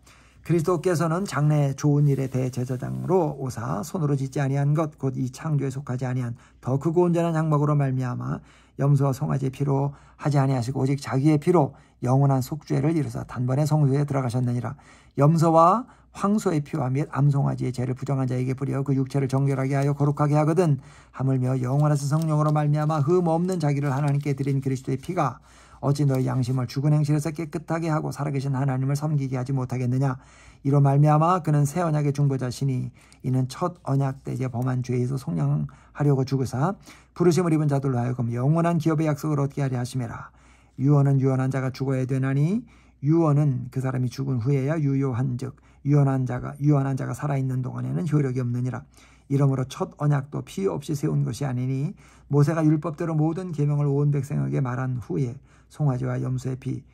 그리스도께서는 장래 좋은 일의 대제사장으로 오사 손으로 짓지 아니한 것 곧 이 창조에 속하지 아니한 더 크고 온전한 장막으로 말미암아 염소와 송아지의 피로 하지 아니하시고 오직 자기의 피로 영원한 속죄를 이루사 단번에 성소에 들어가셨느니라. 염소와 황소의 피와 및 암송아지의 죄를 부정한 자에게 뿌려 그 육체를 정결하게 하여 거룩하게 하거든 하물며 영원하신 성령으로 말미암아 흠 없는 자기를 하나님께 드린 그리스도의 피가 어찌 너희 양심을 죽은 행실에서 깨끗하게 하고 살아계신 하나님을 섬기게 하지 못하겠느냐. 이로 말미암아 그는 새 언약의 중보자시니 이는 첫 언약 때 범한 죄에서 속량하려고 죽으사 부르심을 입은 자들로 하여금 영원한 기업의 약속을 얻게 하려 하심이라. 유언은 유언한 자가 죽어야 되나니 유언은 그 사람이 죽은 후에야 유효한즉 유언한 자가 살아있는 동안에는 효력이 없느니라. 이러므로 첫 언약도 피 없이 세운 것이 아니니 모세가 율법대로 모든 계명을 온 백성에게 말한 후에 송아지와 염소의 피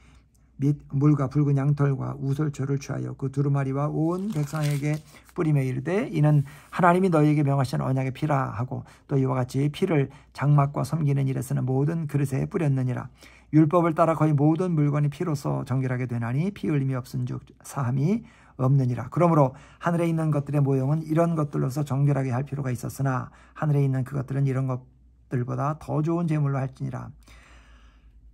및 물과 붉은 양털과 우솔초를 취하여 그 두루마리와 온 백성에게 뿌리며 이르되 이는 하나님이 너희에게 명하신 언약의 피라 하고 또 이와 같이 피를 장막과 섬기는 일에 쓰는 모든 그릇에 뿌렸느니라. 율법을 따라 거의 모든 물건이 피로써 정결하게 되나니 피 흘림이 없은즉 사함이 없느니라. 그러므로 하늘에 있는 것들의 모형은 이런 것들로서 정결하게 할 필요가 있었으나 하늘에 있는 그것들은 이런 것들보다 더 좋은 제물로 할지니라.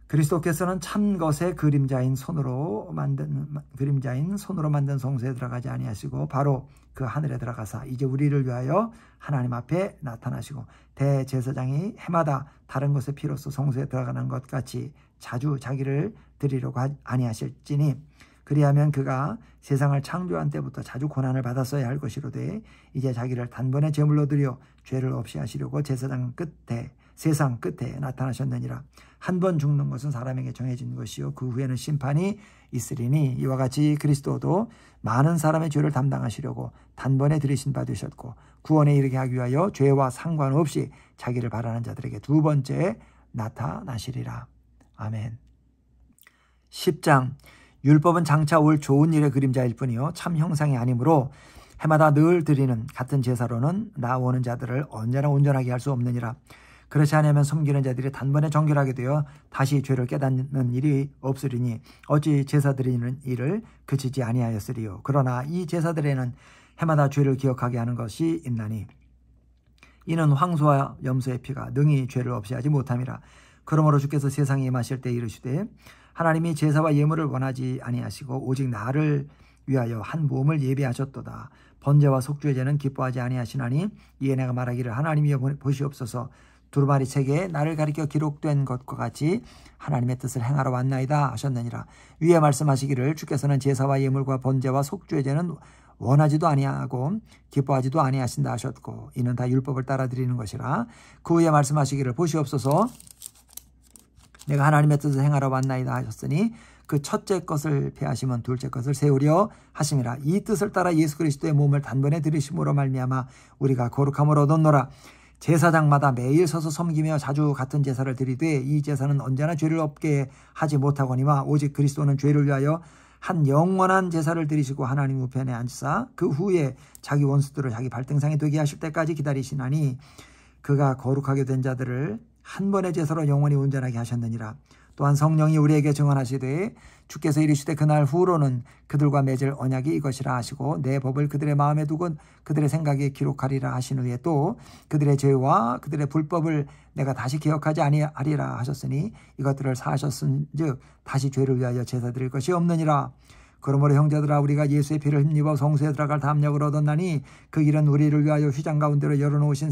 그리스도께서는 참 것의 그림자인 손으로 만든 성소에 들어가지 아니하시고 바로 그 하늘에 들어가사 이제 우리를 위하여 하나님 앞에 나타나시고 대제사장이 해마다 다른 것의 피로써 성소에 들어가는 것 같이 자주 자기를 드리려고 아니하실지니 그리하면 그가 세상을 창조한 때부터 자주 고난을 받았어야 할 것이로되 이제 자기를 단번에 제물로 드려 죄를 없이 하시려고 세상 끝에 나타나셨느니라. 한 번 죽는 것은 사람에게 정해진 것이요 그 후에는 심판이 있으리니 이와 같이 그리스도도 많은 사람의 죄를 담당하시려고 단번에 들이신 바 되셨고 구원에 이르게 하기 위하여 죄와 상관없이 자기를 바라는 자들에게 두 번째 나타나시리라. 아멘. 10장 율법은 장차 올 좋은 일의 그림자일 뿐이요 참 형상이 아니므로 해마다 늘 드리는 같은 제사로는 나오는 자들을 언제나 온전하게 할 수 없느니라. 그렇지 않으면 섬기는 자들이 단번에 정결하게 되어 다시 죄를 깨닫는 일이 없으리니 어찌 제사 드리는 일을 그치지 아니하였으리요. 그러나 이 제사들에는 해마다 죄를 기억하게 하는 것이 있나니 이는 황소와 염소의 피가 능히 죄를 없이 하지 못함이라. 그러므로 주께서 세상에 임하실 때 이르시되 하나님이 제사와 예물을 원하지 아니하시고 오직 나를 위하여 한 몸을 예비하셨도다. 번제와 속죄의 제는 기뻐하지 아니하시나니 이에 내가 말하기를 하나님이여 보시옵소서 두루마리 책에 나를 가리켜 기록된 것과 같이 하나님의 뜻을 행하러 왔나이다 하셨느니라. 위에 말씀하시기를 주께서는 제사와 예물과 번제와 속죄의 제는 원하지도 아니하고 기뻐하지도 아니하신다 하셨고 이는 다 율법을 따라 드리는 것이라. 그 후에 말씀하시기를 보시옵소서 내가 하나님의 뜻을 행하러 왔나이다 하셨으니 그 첫째 것을 폐하시면 둘째 것을 세우려 하심이라. 이 뜻을 따라 예수 그리스도의 몸을 단번에 들이심으로 말미암아 우리가 거룩함을 얻었노라. 제사장마다 매일 서서 섬기며 자주 같은 제사를 드리되 이 제사는 언제나 죄를 없게 하지 못하거니와 오직 그리스도는 죄를 위하여 한 영원한 제사를 드리시고 하나님 우편에 앉으사 그 후에 자기 원수들을 자기 발등상에 되게 하실 때까지 기다리시나니 그가 거룩하게 된 자들을 한 번의 제사로 영원히 온전하게 하셨느니라. 또한 성령이 우리에게 증언하시되 주께서 이르시되 그날 후로는 그들과 맺을 언약이 이것이라 하시고 내 법을 그들의 마음에 두고 그들의 생각에 기록하리라 하신 후에 또 그들의 죄와 그들의 불법을 내가 다시 기억하지 아니하리라 하셨으니 이것들을 사하셨은즉 다시 죄를 위하여 제사 드릴 것이 없느니라. 그러므로 형제들아 우리가 예수의 피를 힘입어 성소에 들어갈 담력을 얻었나니 그 길은 우리를 위하여 휘장 가운데로 열어놓으신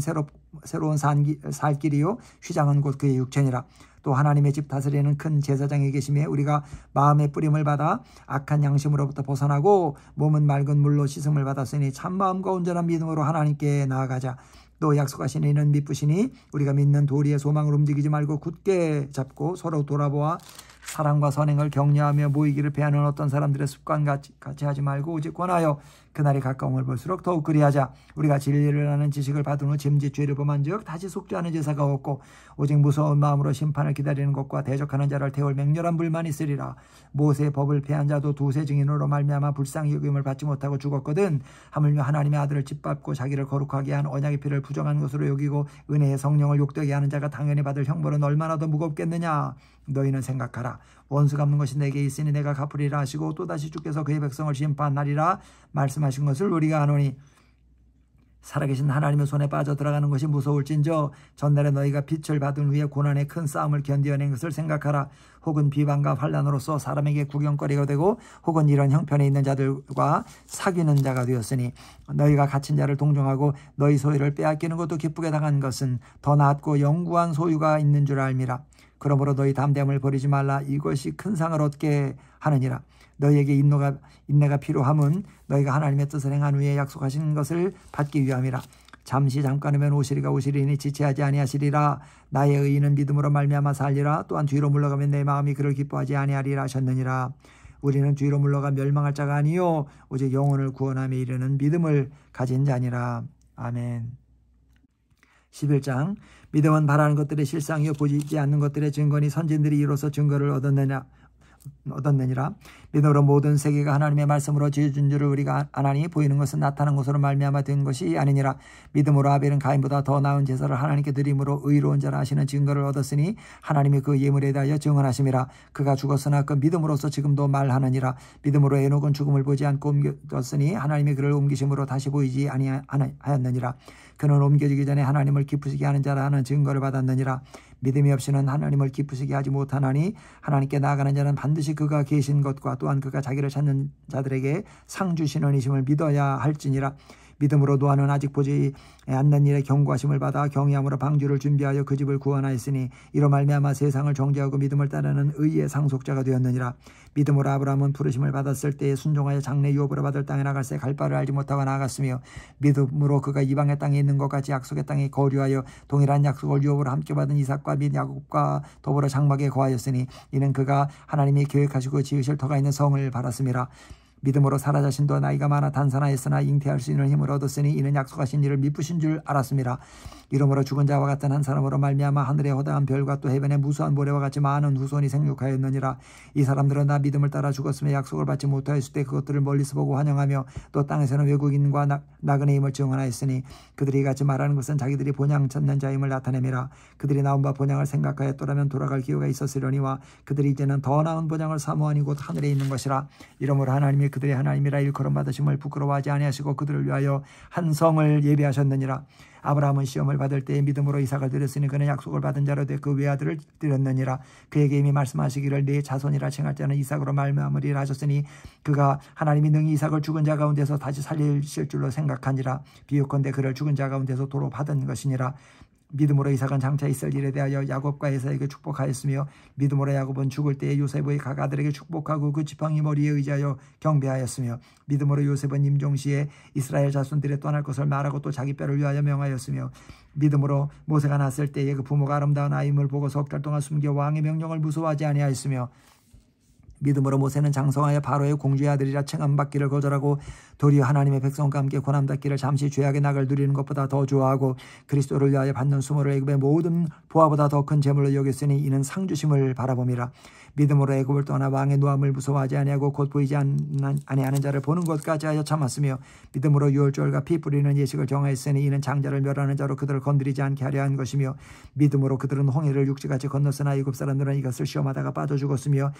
새로운 살 길이요 휘장은 곧 그의 육체니라. 또 하나님의 집 다스리는 큰 제사장이 계심에 우리가 마음의 뿌림을 받아 악한 양심으로부터 벗어나고 몸은 맑은 물로 씻음을 받았으니 참마음과 온전한 믿음으로 하나님께 나아가자. 또 약속하신 이는 미쁘시니 우리가 믿는 도리의 소망을 움직이지 말고 굳게 잡고 서로 돌아보아 사랑과 선행을 격려하며 모이기를 배하는 어떤 사람들의 습관같이 하지 말고 오직 권하여 그날이 가까움을 볼수록 더욱 그리하자. 우리가 진리를 아는 지식을 받은 후 짐짓 죄를 범한 즉 다시 속죄하는 제사가 없고 오직 무서운 마음으로 심판을 기다리는 것과 대적하는 자를 태울 맹렬한 불만이 있으리라. 모세의 법을 폐한 자도 두세 증인으로 말미암아 불쌍히 여김을 받지 못하고 죽었거든. 하물며 하나님의 아들을 짓밟고 자기를 거룩하게 한 언약의 피를 부정한 것으로 여기고 은혜의 성령을 욕되게 하는 자가 당연히 받을 형벌은 얼마나 더 무겁겠느냐. 너희는 생각하라. 원수 갚는 것이 내게 있으니 내가 갚으리라 하시고 또다시 주께서 그의 백성을 심판하리라 말씀하신 것을 우리가 아노니 살아계신 하나님의 손에 빠져 들어가는 것이 무서울진저 전날에 너희가 빛을 받은 후에 고난의 큰 싸움을 견디어낸 것을 생각하라. 혹은 비방과 환난으로서 사람에게 구경거리가 되고 혹은 이런 형편에 있는 자들과 사귀는 자가 되었으니 너희가 갇힌 자를 동정하고 너희 소유를 빼앗기는 것도 기쁘게 당한 것은 더 낫고 영구한 소유가 있는 줄 알미라. 그러므로 너희 담대함을 버리지 말라. 이것이 큰 상을 얻게 하느니라. 너희에게 인내가 필요함은 너희가 하나님의 뜻을 행한 후에 약속하신 것을 받기 위함이라. 잠시 잠깐이면 오시리가 오시리니 지체하지 아니하시리라. 나의 의인은 믿음으로 말미암아 살리라. 또한 뒤로 물러가면 내 마음이 그를 기뻐하지 아니하리라 하셨느니라. 우리는 뒤로 물러가 멸망할 자가 아니요 오직 영혼을 구원함에 이르는 믿음을 가진 자니라. 아멘. 11장 믿음은 바라는 것들의 실상이요 보이지 않는 것들의 증거니 선진들이 이로써 증거를 얻었느니라. 믿음으로 모든 세계가 하나님의 말씀으로 지어준 줄을 우리가 아나니 보이는 것은 나타난 것으로 말미암아 된 것이 아니니라. 믿음으로 아벨은 가인보다 더 나은 제사를 하나님께 드림으로 의로운 자라 하시는 증거를 얻었으니 하나님이 그 예물에 대하여 증언하심이라. 그가 죽었으나 그 믿음으로서 지금도 말하느니라. 믿음으로 에녹은 죽음을 보지 않고 옮겼으니 하나님이 그를 옮기심으로 다시 보이지 아니하였느니라. 그는 옮겨지기 전에 하나님을 기쁘시게 하는 자라 하는 증거를 받았느니라. 믿음이 없이는 하나님을 기쁘시게 하지 못하나니 하나님께 나아가는 자는 반드시 그가 계신 것과 또한 그가 자기를 찾는 자들에게 상 주시는 이심을 믿어야 할지니라. 믿음으로 노아는 아직 보지 않는 일에 경고하심을 받아 경외함으로 방주를 준비하여 그 집을 구원하였으니 이로 말미암아 세상을 정죄하고 믿음을 따르는 의의 상속자가 되었느니라. 믿음으로 아브라함은 부르심을 받았을 때에 순종하여 장래 유업으로 받을 땅에 나갈새 갈 바를 알지 못하고 나아갔으며 믿음으로 그가 이방의 땅에 있는 것 같이 약속의 땅에 거류하여 동일한 약속을 유업으로 함께 받은 이삭과 및 야곱과 더불어 장막에 거하였으니 이는 그가 하나님이 계획하시고 지으실 터가 있는 성을 바랐음이라. 믿음으로 사라 자신도 나이가 많아 단산하였으나 잉태할 수 있는 힘을 얻었으니 이는 약속하신 이를 미쁘신 줄 알았음이라. 이러므로 죽은 자와 같은 한 사람으로 말미암아 하늘의 허다한 별과 또 해변의 무수한 모래와 같이 많은 후손이 생육하였느니라. 이 사람들은 나 믿음을 따라 죽었으며 약속을 받지 못하였을 때 그것들을 멀리서 보고 환영하며 또 땅에서는 외국인과 나그네 임을 증언하였으니 그들이 이같이 말하는 것은 자기들이 본향 찾는 자임을 나타내미라. 그들이 나온 바 본향을 생각하였더라면 돌아갈 기회가 있었으려니와 그들이 이제는 더 나은 본향을 사모하니 곧 하늘에 있는 것이라. 이러므로 하나님이 그들의 하나님이라 일컬음 받으심을 부끄러워하지 아니하시고 그들을 위하여 한 성을 예비하셨느니라. 아브라함은 시험을 받을 때에 믿음으로 이삭을 드렸으니 그는 약속을 받은 자로 돼 그 외아들을 드렸느니라. 그에게 이미 말씀하시기를 네 자손이라 칭할 자는 이삭으로 말미암으리라 하셨으니 그가 하나님이 능히 이삭을 죽은 자 가운데서 다시 살리실 줄로 생각하니라. 비유컨대 그를 죽은 자 가운데서 도로 받은 것이니라. 믿음으로 이삭은 장차 있을 일에 대하여 야곱과 에사에게 축복하였으며 믿음으로 야곱은 죽을 때에 요셉의 각 아들에게 축복하고 그 지팡이 머리에 의지하여 경배하였으며 믿음으로 요셉은 임종시에 이스라엘 자손들의 떠날 것을 말하고 또 자기 뼈를 위하여 명하였으며 믿음으로 모세가 났을 때에 그 부모가 아름다운 아임을 보고 석 달 동안 숨겨 왕의 명령을 무서워하지 아니하였으며 믿음으로 모세는 장성하여 바로의 공주의 아들이라 칭함받기를 거절하고 도리어 하나님의 백성과 함께 고난받기를 잠시 죄악의 낙을 누리는 것보다 더 좋아하고 그리스도를 위하여 받는 수모를 애굽의 모든 보화보다 더 큰 재물로 여겼으니 이는 상주심을 바라봄이라. 믿음으로 애굽을 떠나 왕의 노함을 무서워하지 아니하고 곧 보이지 아니하는 자를 보는 것까지 하여 참았으며 믿음으로 유월절과 피 뿌리는 예식을 정하였으니 이는 장자를 멸하는 자로 그들을 건드리지 않게 하려 한 것이며 믿음으로 그들은 홍해를 육지같이 건넜으나 애굽 사람들은 이것을 시험하다가 빠져 죽었으며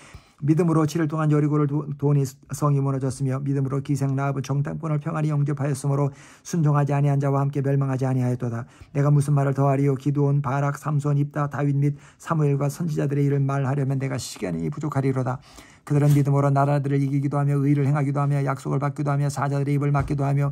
믿음으로 7일 동안 여리고를 도니 성이 무너졌으며 믿음으로 기생 라합은 정탐꾼을 평안히 영접하였으므로 순종하지 아니한 자와 함께 멸망하지 아니하였도다. 내가 무슨 말을 더하리요. 기드온, 바락, 삼손, 입다, 다윗 및 사무엘과 선지자들의 일을 말하려면 내가 시간이 부족하리로다. 그들은 믿음으로 나라들을 이기기도 하며 의를 행하기도 하며 약속을 받기도 하며 사자들의 입을 막기도 하며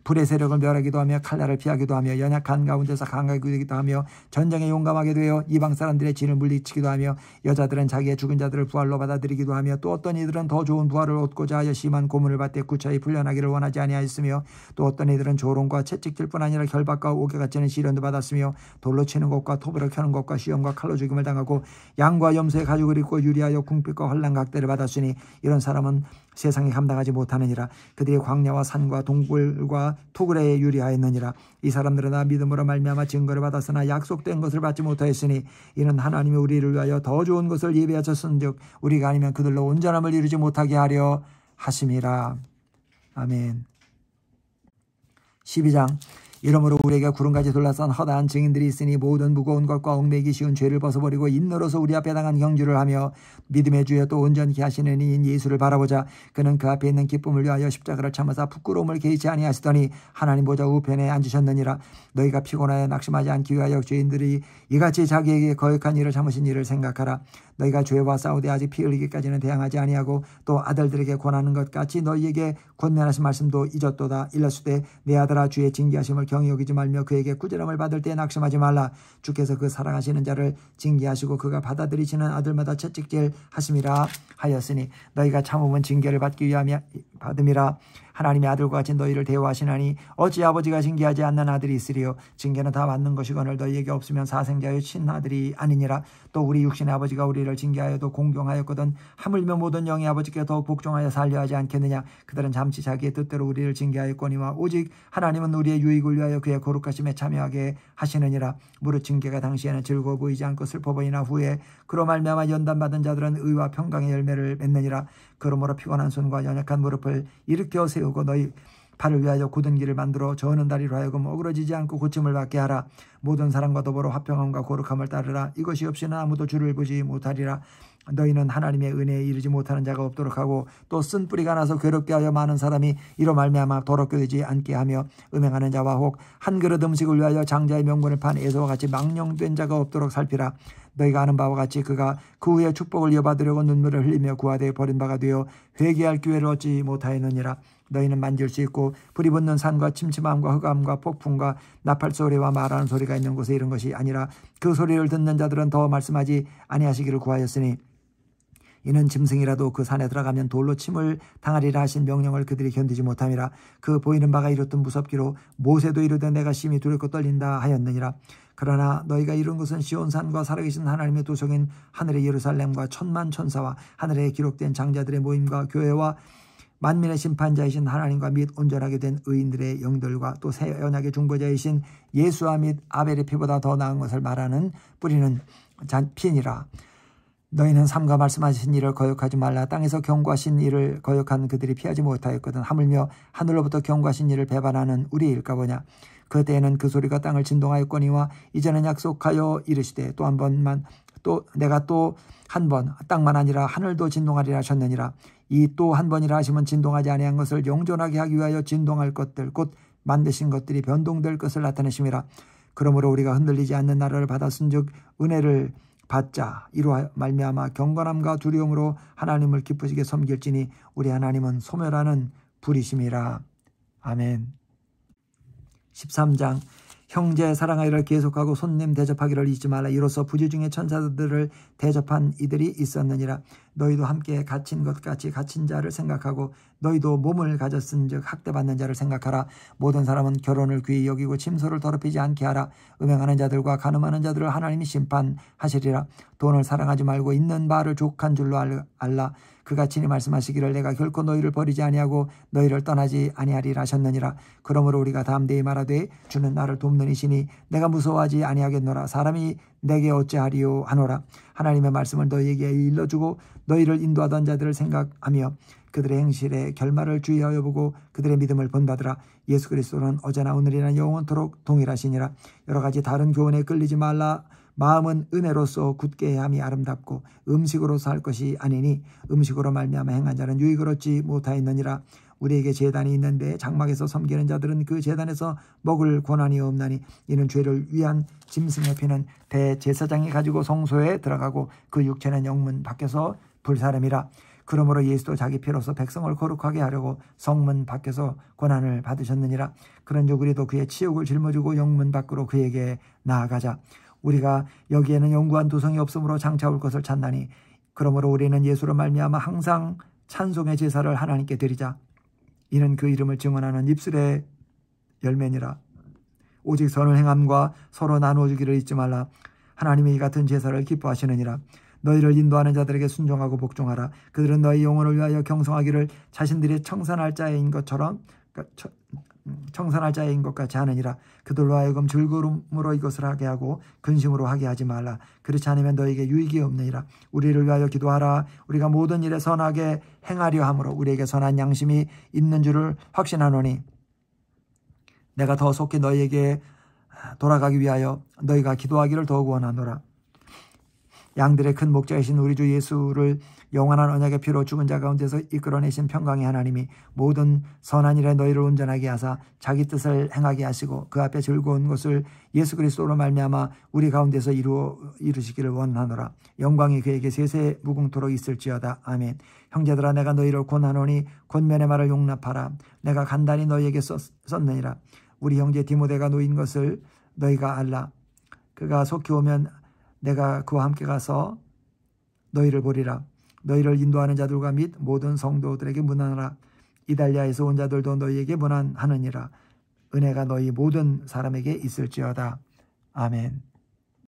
불의 세력을 멸하기도 하며 칼날을 피하기도 하며 연약한 가운데서 강하게 되기도 하며 전쟁에 용감하게 되어 이방 사람들의 진을 물리치기도 하며 여자들은 자기의 죽은 자들을 부활로 받아들이기도 하며 또 어떤 이들은 더 좋은 부활을 얻고자 하여 심한 고문을 받되 구차히 풀려나기를 원하지 아니하였으며 또 어떤 이들은 조롱과 채찍질 뿐 아니라 결박과 옥에가 찌는 시련도 받았으며 돌로 치는 것과 톱으로 켜는 것과 시험과 칼로 죽임을 당하고 양과 염소의 가죽을 입고 유리하여 궁핍과 환난각대를 받았으니 이런 사람은 세상에 감당하지 못하느니라. 그들의 광야와 산과 동굴과 토굴에 유리하였느니라. 이 사람들은 다 믿음으로 말미암아 증거를 받았으나 약속된 것을 받지 못하였으니 이는 하나님이 우리를 위하여 더 좋은 것을 예비하셨은즉 우리가 아니면 그들로 온전함을 이루지 못하게 하려 하심이라. 아멘. 12장. 이러므로 우리에게 구름같이 둘러싼 허다한 증인들이 있으니 모든 무거운 것과 얽매이기 쉬운 죄를 벗어버리고 인너로서 우리 앞에 당한 경주를 하며 믿음의 주여 또 온전케 하시는 이인 예수를 바라보자. 그는 그 앞에 있는 기쁨을 위하여 십자가를 참으사 부끄러움을 개의치 아니하시더니 하나님 보좌 우편에 앉으셨느니라. 너희가 피곤하여 낙심하지 않기 위하여 죄인들이 이같이 자기에게 거역한 일을 참으신 일을 생각하라. 너희가 죄와 싸우되 아직 피 흘리기까지는 대항하지 아니하고 또 아들들에게 권하는 것 같이 너희에게 권면하신 말씀도 잊었도다. 일러스되 내 아들아 주의 징계하심을 경히 여기지 말며 그에게 꾸지람을 받을 때 낙심하지 말라. 주께서 그 사랑하시는 자를 징계하시고 그가 받아들이시는 아들마다 채찍질 하심이라 하였으니 너희가 참으면 징계를 받기 위함이 받음이라. 하나님의 아들과 같이 너희를 대우하시나니 어찌 아버지가 징계하지 않는 아들이 있으리요. 징계는 다 받는 것이거늘 너희에게 없으면 사생자의 친아들이 아니니라. 또 우리 육신의 아버지가 우리를 징계하여도 공경하였거든 하물며 모든 영의 아버지께 더욱 복종하여 살려 하지 않겠느냐. 그들은 잠시 자기의 뜻대로 우리를 징계하였거니와 오직 하나님은 우리의 유익을 위하여 그의 거룩하심에 참여하게 하시느니라. 무릇 징계가 당시에는 즐거워 보이지 않고 슬퍼 보이나 후에 그로 말미암아 연단받은 자들은 의와 평강의 열매를 맺느니라. 그러므로 피곤한 손과 연약한 무릎을 일으켜 세우고 너희 발을 위하여 굳은 길을 만들어 저는 다리로 하여금 어그러지지 않고 고침을 받게 하라. 모든 사람과 더불어 화평함과 거룩함을 따르라. 이것이 없이는 아무도 주를 보지 못하리라. 너희는 하나님의 은혜에 이르지 못하는 자가 없도록 하고 또 쓴 뿌리가 나서 괴롭게 하여 많은 사람이 이로 말미암아 더럽게 되지 않게 하며 음행하는 자와 혹 한 그릇 음식을 위하여 장자의 명분을 판 에서와 같이 망령된 자가 없도록 살피라. 너희가 아는 바와 같이 그가 그 후에 축복을 이어받으려고 눈물을 흘리며 구하되 버린 바가 되어 회개할 기회를 얻지 못하였느니라. 너희는 만질 수 있고 불이 붙는 산과 침침함과 흑암과 폭풍과 나팔 소리와 말하는 소리가 있는 곳에 이른 것이 아니라 그 소리를 듣는 자들은 더 말씀하지 아니하시기를 구하였으니 이는 짐승이라도 그 산에 들어가면 돌로 침을 당하리라 하신 명령을 그들이 견디지 못함이라. 그 보이는 바가 이렇듯 무섭기로 모세도 이르되 내가 심히 두렵고 떨린다 하였느니라. 그러나 너희가 이룬 것은 시온산과 살아계신 하나님의 도성인 하늘의 예루살렘과 천만 천사와 하늘에 기록된 장자들의 모임과 교회와 만민의 심판자이신 하나님과 및 온전하게 된 의인들의 영들과 또 새 언약의 중보자이신 예수와 및 아벨의 피보다 더 나은 것을 말하는 뿌리는 피니라. 너희는 삼가 말씀하신 일을 거역하지 말라. 땅에서 경고하신 일을 거역한 그들이 피하지 못하였거든. 하물며 하늘로부터 경고하신 일을 배반하는 우리일까 보냐. 그때에는 그 소리가 땅을 진동하였거니와 이제는 약속하여 이르시되 또 한 번만 또 내가 또 한 번 땅만 아니라 하늘도 진동하리라 하셨느니라. 이 또 한 번이라 하시면 진동하지 아니한 것을 영존하게 하기 위하여 진동할 것들 곧 만드신 것들이 변동될 것을 나타내심이라. 그러므로 우리가 흔들리지 않는 나라를 받았은즉 은혜를 받자. 이로 말미암아 경건함과 두려움으로 하나님을 기쁘시게 섬길지니 우리 하나님은 소멸하는 불이심이라. 아멘. 13장 형제 사랑하기를 계속하고 손님 대접하기를 잊지 말라. 이로써 부지 중에 천사들을 대접한 이들이 있었느니라. 너희도 함께 갇힌 것 같이 갇힌 자를 생각하고 너희도 몸을 가졌은즉 학대받는 자를 생각하라. 모든 사람은 결혼을 귀히 여기고 침소를 더럽히지 않게 하라. 음행하는 자들과 간음하는 자들을 하나님이 심판하시리라. 돈을 사랑하지 말고 있는 바를 족한 줄로 알라. 그가 친히 말씀하시기를 내가 결코 너희를 버리지 아니하고 너희를 떠나지 아니하리라 하셨느니라. 그러므로 우리가 담대히 말하되 주는 나를 돕는 이시니 내가 무서워하지 아니하겠노라. 사람이 내게 어찌하리요 하노라. 하나님의 말씀을 너희에게 일러주고 너희를 인도하던 자들을 생각하며 그들의 행실의 결말을 주의하여 보고 그들의 믿음을 본받으라. 예수 그리스도는 어제나 오늘이나 영원토록 동일하시니라. 여러 가지 다른 교훈에 끌리지 말라. 마음은 은혜로서 굳게 함이 아름답고 음식으로서 할 것이 아니니 음식으로 말미암아 행한 자는 유익을 얻지 못하였느니라. 우리에게 제단이 있는데 장막에서 섬기는 자들은 그 제단에서 먹을 권한이 없나니 이는 죄를 위한 짐승의 피는 대제사장이 가지고 성소에 들어가고 그 육체는 영문 밖에서 불사름이라. 그러므로 예수도 자기 피로서 백성을 거룩하게 하려고 성문 밖에서 권한을 받으셨느니라. 그런즉 우리도 그의 치욕을 짊어지고 영문 밖으로 그에게 나아가자. 우리가 여기에는 영구한 도성이 없으므로 장차 올 것을 찾나니 그러므로 우리는 예수로 말미암아 항상 찬송의 제사를 하나님께 드리자. 이는 그 이름을 증언하는 입술의 열매니라. 오직 선을 행함과 서로 나누어주기를 잊지 말라. 하나님이 이 같은 제사를 기뻐하시느니라. 너희를 인도하는 자들에게 순종하고 복종하라. 그들은 너희 영혼을 위하여 경성하기를 자신들이 청산할 자인 것처럼 청산할 자인 것 같이 하느니라. 그들로 하여금 즐거움으로 이것을 하게 하고 근심으로 하게 하지 말라. 그렇지 않으면 너희에게 유익이 없느니라. 우리를 위하여 기도하라. 우리가 모든 일에 선하게 행하려 함으로 우리에게 선한 양심이 있는 줄을 확신하노니 내가 더 속히 너희에게 돌아가기 위하여 너희가 기도하기를 더욱 원하노라. 양들의 큰 목자이신 우리 주 예수를 영원한 언약의 피로 죽은 자 가운데서 이끌어내신 평강의 하나님이 모든 선한 일에 너희를 온전하게 하사 자기 뜻을 행하게 하시고 그 앞에 즐거운 것을 예수 그리스도로 말미암아 우리 가운데서 이루시기를 원하노라. 영광이 그에게 세세 무궁토록 있을지어다. 아멘. 형제들아 내가 너희를 권하노니 권면의 말을 용납하라. 내가 간단히 너희에게 썼느니라. 우리 형제 디모데가 놓인 것을 너희가 알라. 그가 속히 오면 내가 그와 함께 가서 너희를 보리라. 너희를 인도하는 자들과 및 모든 성도들에게 문안하라. 이달리아에서 온 자들도 너희에게 문안하느니라. 은혜가 너희 모든 사람에게 있을지어다. 아멘.